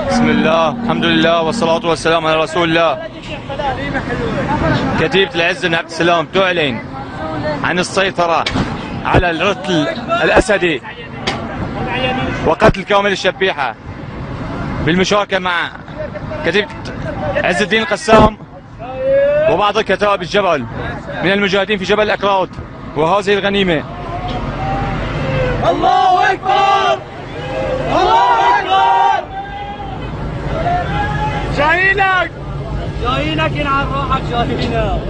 بسم الله، الحمد لله والصلاة والسلام على رسول الله. كتيبة العز بن عبد السلام تعلن عن السيطرة على الرتل الأسدي وقتل كامل الشبيحة بالمشاركة مع كتيبة عز الدين القسام وبعض كتائب الجبل من المجاهدين في جبل الأكراد، وهذه الغنيمة. الله أكبر، الله أكبر. جايينك جايينك ينعل روحك، جايينك.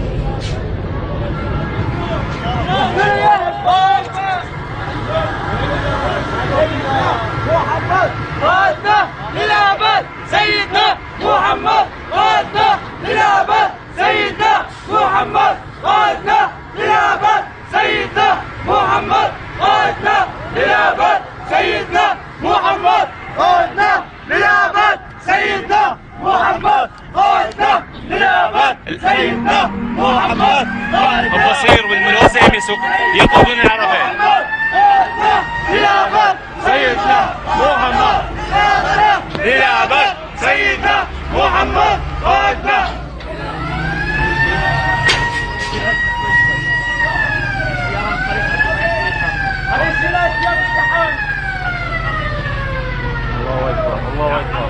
محمد قائدنا للأبد، سيدنا محمد قائدنا للأبد، سيدنا محمد قائدنا للأبد، سيدنا محمد قائدنا للأبد، سيدنا محمد قائدنا للأبد، سيدنا محمد قائدنا للأبد، سيدنا محمد قائدنا. البصير والملوزم يقودون العربة. قائدنا للأبد، سيدنا محمد للأبد، سيدنا محمد قائدنا. الله أكبر، الله أكبر.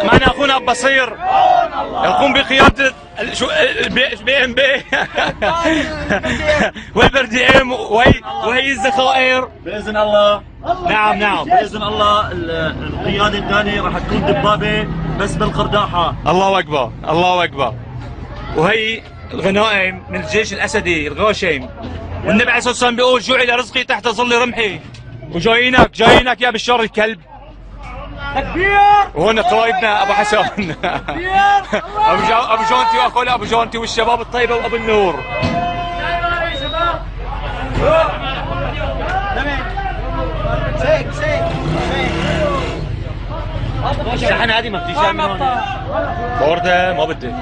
معنا أخونا البصير يقوم بقيادة البي ام بي والبردي ام وهي الذخائر باذن الله. نعم باذن الله القياده الثانيه راح تكون دبابه بس بالقرداحه. الله اكبر، الله اكبر. وهي الغنائم من الجيش الاسدي الغاشم، والنبي عليه الصلاه والسلام بيقول جعل رزقي تحت ظل رمحي. وجايينك يا بشار الكلب. تكبير. وهون قرايبنا ابو حسن ابو جونتي واخونا ابو جونتي والشباب الطيبه وابو النور. الشحن هذه ما بتيجي من هون. بورده ما بدي.